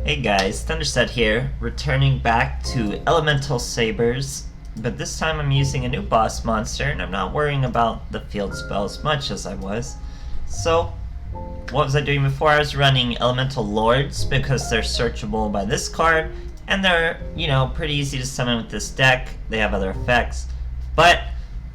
Hey guys, Thunderset here, returning back to Elemental Sabers, but this time I'm using a new boss monster and I'm not worrying about the field spell as much as I was. So, what was I doing before? I was running Elemental Lords because they're searchable by this card, and they're, pretty easy to summon with this deck. They have other effects, but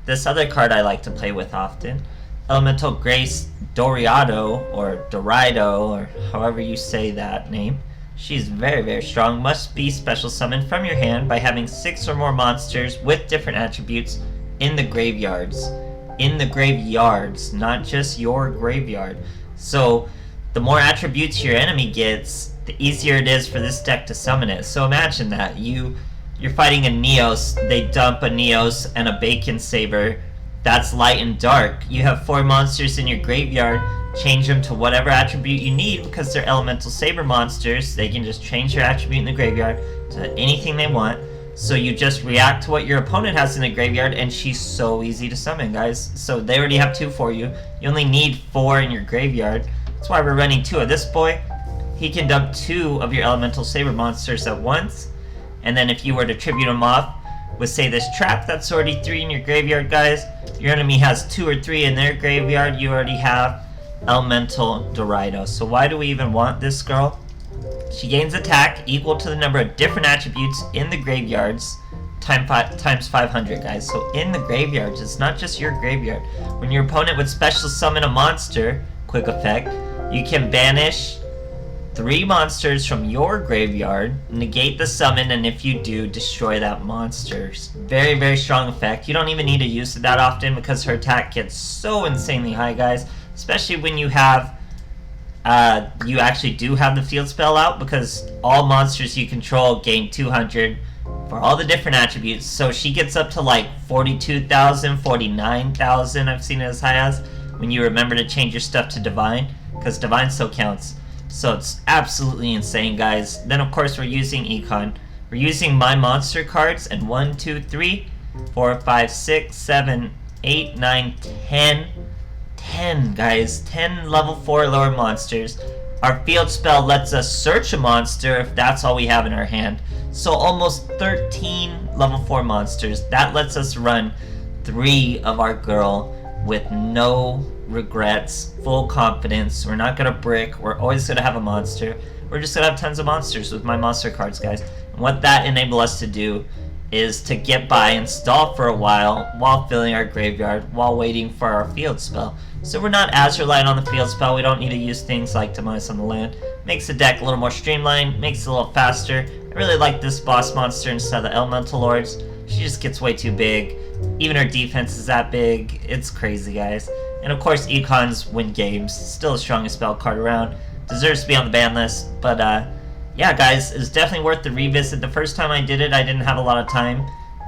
this other card I like to play with often, Elemental Grace Doriado, or Doriado, or however you say that name. She's very, very strong, must be special summoned from your hand by having 6 or more monsters with different attributes in the graveyards. In the graveyards, not just your graveyard. So, the more attributes your enemy gets, the easier it is for this deck to summon it. So imagine that. You're fighting a Neos, they dump a Neos and a Bacon Saber. That's light and dark. You have 4 monsters in your graveyard. Change them to whatever attribute you need because they're Elemental Saber monsters. They can just change their attribute in the graveyard to anything they want. So you just react to what your opponent has in the graveyard, and she's so easy to summon, guys. So they already have 2 for you. You only need 4 in your graveyard. That's why we're running 2 of this boy. He can dump 2 of your Elemental Saber monsters at once. And then if you were to tribute him off with, say, this trap, that's already 3 in your graveyard, guys. Your enemy has 2 or 3 in their graveyard. You already have Elemental Doriado. So why do we even want this girl? She gains attack equal to the number of different attributes in the graveyards times 500, guys. So in the graveyards, it's not just your graveyard. When your opponent would special summon a monster, quick effect, you can banish 3 monsters from your graveyard, negate the summon, and if you do, destroy that monster. Very, very strong effect. You don't even need to use it that often because her attack gets so insanely high, guys. Especially when you have, you actually do have the field spell out, because all monsters you control gain 200 for all the different attributes. So she gets up to like 42,000, 49,000, I've seen it as high as, when you remember to change your stuff to Divine, because Divine still counts. So it's absolutely insane, guys. Then of course we're using Econ. We're using my monster cards, and 1, 2, 3, 4, 5, 6, 7, 8, 9, 10, guys. 10 level 4 lower monsters. Our field spell lets us search a monster if that's all we have in our hand. So almost 13 level 4 monsters. That lets us run 3 of our girl with no regrets, full confidence. We're not gonna brick. We're always gonna have a monster. We're just gonna have tons of monsters with my monster cards, guys. And what that enables us to do is to get by and stall for a while filling our graveyard, while waiting for our field spell. So we're not as reliant on the field spell. We don't need to use things like Demise on the land. Makes the deck a little more streamlined, makes it a little faster. I really like this boss monster instead of the Elemental Lords. She just gets way too big. Even her defense is that big. It's crazy, guys. And of course, Econs win games. Still the strongest spell card around. Deserves to be on the ban list. But yeah, guys, it's definitely worth the revisit. The first time I did it, I didn't have a lot of time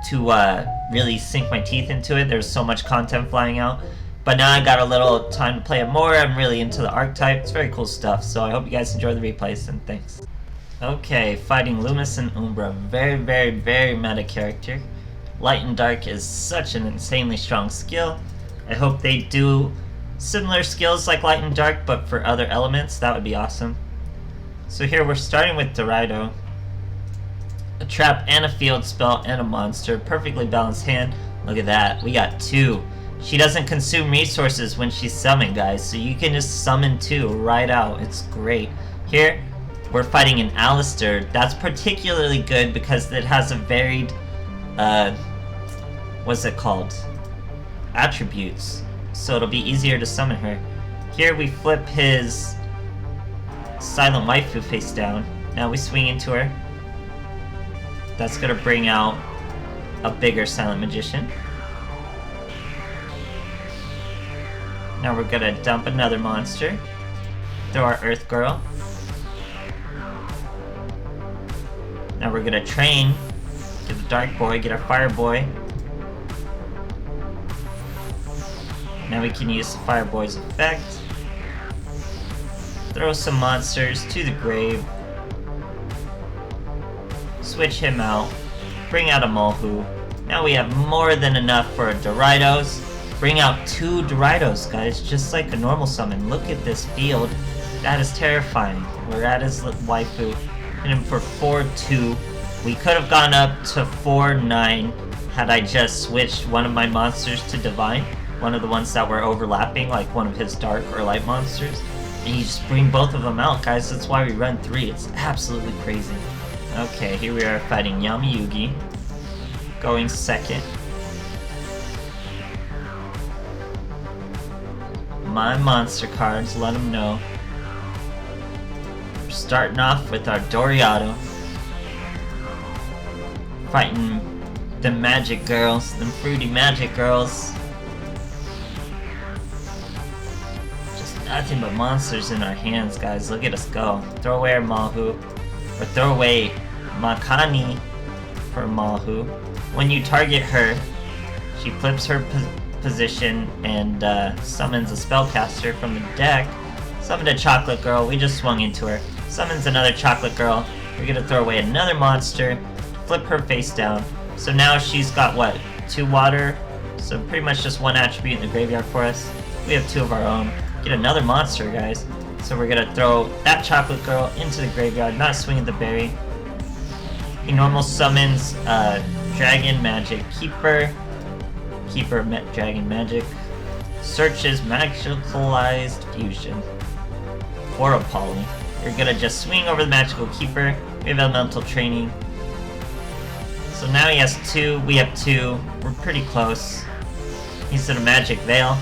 to really sink my teeth into it. There's so much content flying out. But now I got a little time to play it more. I'm really into the archetype. It's very cool stuff. So I hope you guys enjoy the replays, and thanks. Okay, fighting Loomis and Umbra. Very, very, very meta character. Light and Dark is such an insanely strong skill. I hope they do similar skills like Light and Dark, but for other elements. That would be awesome. So here we're starting with Doriado. A trap and a field spell and a monster. Perfectly balanced hand. Look at that. We got 2. She doesn't consume resources when she's summoned, guys. So you can just summon 2 right out. It's great. Here, we're fighting an Alistair. That's particularly good because it has a varied, what's it called? Attributes. So it'll be easier to summon her. Here we flip his Silent Waifu face down. Now we swing into her. That's gonna bring out a bigger Silent Magician. Now we're gonna dump another monster. Throw our Earth Girl. Now we're gonna train. Get the Dark Boy, get our Fire Boy. Now we can use the Fire Boy's effect. Throw some monsters to the grave. Switch him out. Bring out a Mulhu. Now we have more than enough for a Doriados. Bring out 2 Doriados, guys, just like a normal summon. Look at this field. That is terrifying. We're at his waifu. Hit him for 4-2. We could have gone up to 4-9 had I just switched one of my monsters to Divine. One of the ones that were overlapping, like one of his dark or light monsters. And you just bring both of them out, guys. That's why we run 3. It's absolutely crazy. Okay, here we are fighting Yami Yugi. Going second. My monster cards, let them know. We're starting off with our Doriado. Fighting the magic girls, them fruity magic girls. Just nothing but monsters in our hands, guys. Look at us go. Throw away our Mahu. Or throw away Makani for Mahu. When you target her, she flips her position and summons a spellcaster from the deck. Summoned a chocolate girl, we just swung into her. Summons another chocolate girl. We're gonna throw away another monster, flip her face down. So now she's got what? 2 water? So pretty much just 1 attribute in the graveyard for us. We have 2 of our own. Get another monster, guys. So we're gonna throw that chocolate girl into the graveyard, not swing at the berry. He normal summons Dragon Magic Keeper. Dragon Magic. Searches Magicalized Fusion. For a Poly. We're gonna just swing over the Magical Keeper. We have Elemental Training. So now he has 2, we have 2. We're pretty close. He's in a Magic Veil.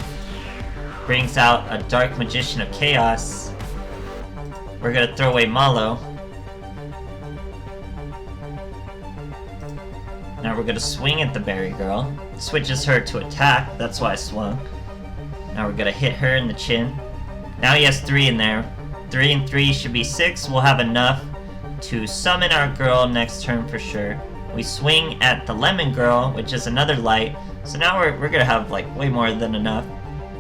Brings out a Dark Magician of Chaos. We're gonna throw away Malo. Now we're gonna swing at the Berry Girl. Switches her to attack, that's why I swung. Now we're gonna hit her in the chin. Now he has 3 in there. 3 and 3 should be 6. We'll have enough to summon our girl next turn for sure. We swing at the Lemon Girl, which is another light. So now we're gonna have like way more than enough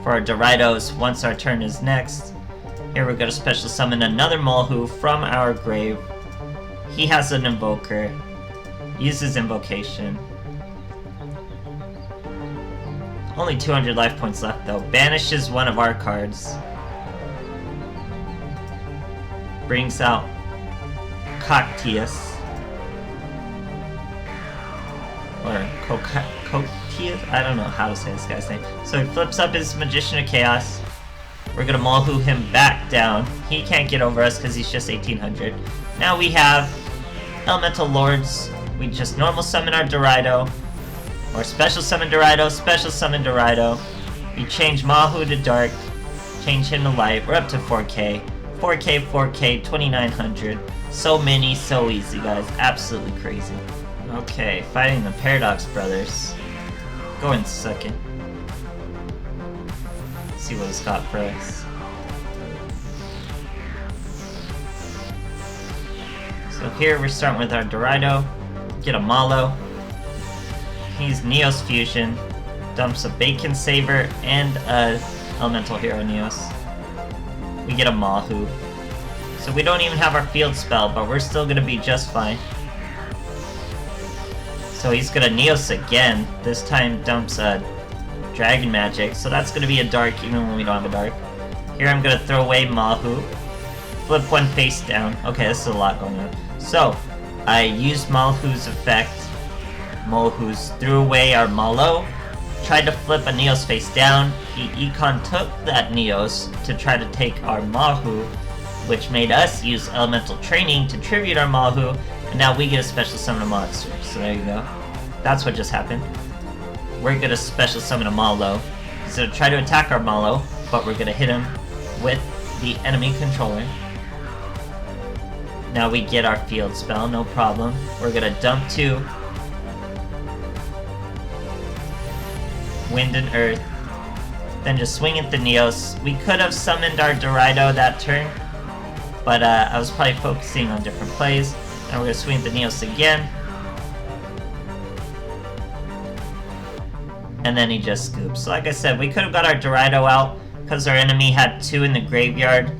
for our Doriados once our turn is next. Here we're gonna special summon another Mulhu from our grave. He has an Invoker. Uses Invocation. Only 200 life points left though. Banishes one of our cards. Brings out Coctius. Or Coctius? I don't know how to say this guy's name. So he flips up his Magician of Chaos. We're gonna Mulhu him back down. He can't get over us because he's just 1800. Now we have Elemental Lords. We just normal summon our Doriado. Or special summon Doriado. We change Mahu to Dark. Change him to Light. We're up to 4k. 4k, 2900. So many, so easy, guys. Absolutely crazy. Okay, fighting the Paradox Brothers. Going second. Let's see what he's got for us. So here we're starting with our Doriado. Get a Malo. He's Neos Fusion. Dumps a Bacon Saber and a Elemental Hero Neos. We get a Mahu. So we don't even have our field spell, but we're still gonna be just fine. So he's gonna Neos again. This time dumps a Dragon Magic, so that's gonna be a Dark even when we don't have a Dark. Here I'm gonna throw away Mahu. Flip one face down. Okay, this is a lot going on. So, I used Malhu's effect. Malhu's threw away our Malo. Tried to flip a Neos face down. He Econ took that Neos to try to take our Mahu, which made us use Elemental Training to tribute our Mahu, and now we get a special summon a monster. So there you go. That's what just happened. We're gonna special summon a Malo. He's gonna try to attack our Malo, but we're gonna hit him with the enemy controller. Now we get our field spell, no problem. We're gonna dump 2. Wind and Earth. Then just swing at the Neos. We could have summoned our Doriado that turn, but I was probably focusing on different plays. Now we're gonna swing at the Neos again. And then he just scoops. So like I said, we could have got our Doriado out because our enemy had 2 in the graveyard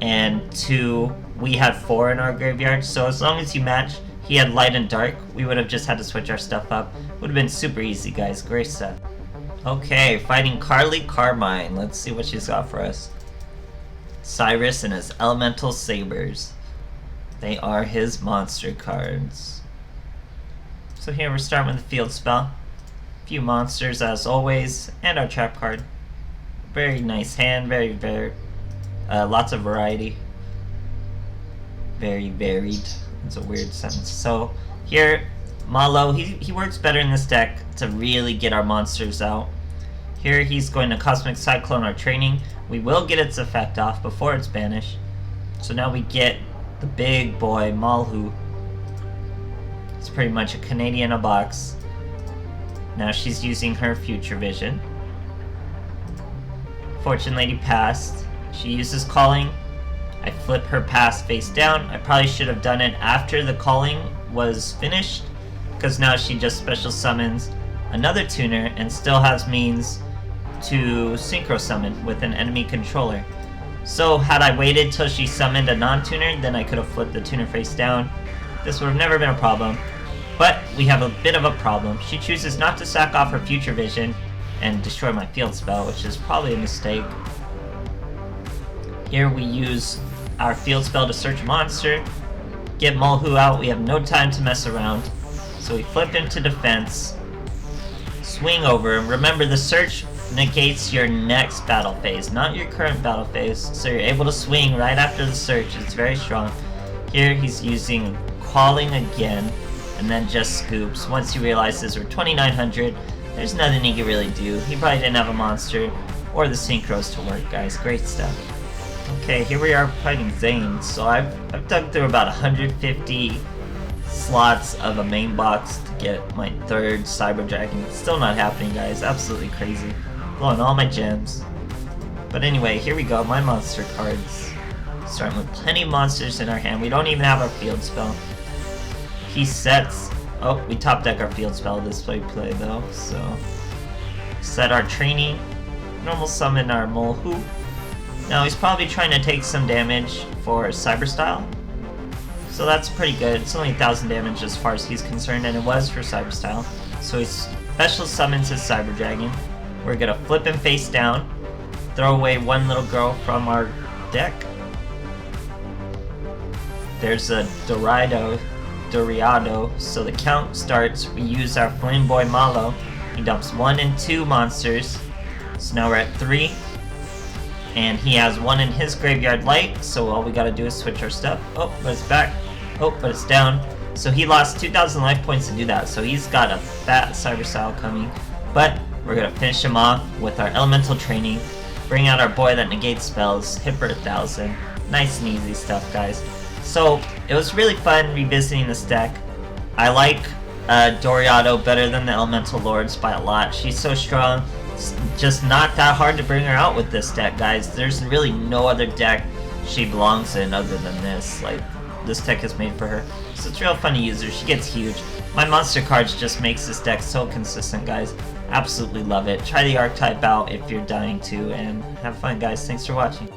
and 2, we had 4 in our graveyard. So as long as you match, he had light and dark, we would have just had to switch our stuff up. Would have been super easy, guys. Great set. Okay, fighting Carly Carmine. Let's see what she's got for us. Cyrus and his Elemental Sabers. They are his monster cards. So here we're starting with the field spell. A few monsters as always, and our trap card. Very nice hand, very lots of variety. Very varied. It's a weird sentence. So here, Malo, he works better in this deck to really get our monsters out. Here he's going to Cosmic Cyclone our training. We will get its effect off before it's banished. So now we get the big boy, Malhu. It's pretty much a Canadian in a box. Now she's using her Future Vision. Fortune Lady passed. She uses Calling. I flip her pass face down. I probably should have done it after the Calling was finished, because now she just special summons another tuner and still has means to synchro summon with an enemy controller. So had I waited till she summoned a non-tuner, then I could have flipped the tuner face down. This would have never been a problem. But we have a bit of a problem. She chooses not to sack off her Future Vision and destroy my field spell, which is probably a mistake. Here we use our field spell to search a monster, get Malhu out. We have no time to mess around. So we flip him to defense, swing over. Remember, the search negates your next battle phase, not your current battle phase, so you're able to swing right after the search. It's very strong. Here he's using Calling again, and then just scoops. Once he realizes we're 2900, there's nothing he can really do. He probably didn't have a monster or the synchros to work, guys. Great stuff. Okay, here we are fighting Zane. So I've dug through about 150 slots of a main box to get my third Cyber Dragon. It's still not happening, guys. Absolutely crazy. Blowing all my gems. But anyway, here we go. My monster cards. Starting with plenty of monsters in our hand. We don't even have our field spell. He sets... Oh, we top deck our field spell this play though. So set our training. Normal summon our Molhu. Now he's probably trying to take some damage for Cyber Style. So that's pretty good. It's only 1000 damage as far as he's concerned, and it was for Cyber Style. So he special summons his Cyber Dragon. We're gonna flip him face down, throw away one little girl from our deck. There's a Doriado, so the count starts. We use our Flame Boy Malo. He dumps 1 and 2 monsters. So now we're at 3. And he has 1 in his Graveyard Light, so all we gotta do is switch our stuff. Oh, but it's back. Oh, but it's down. So he lost 2,000 life points to do that, so he's got a fat Cyber Style coming. But we're gonna finish him off with our Elemental Training, bring out our boy that negates spells, hit for 1,000. Nice and easy stuff, guys. So it was really fun revisiting this deck. I like Doriado better than the Elemental Lords by a lot. She's so strong. It's just not that hard to bring her out with this deck, guys. There's really no other deck she belongs in other than this. Like, this deck is made for her. So it's real fun to use her. She gets huge. My monster cards just makes this deck so consistent, guys. Absolutely love it. Try the archetype out if you're dying to, and have fun, guys. Thanks for watching.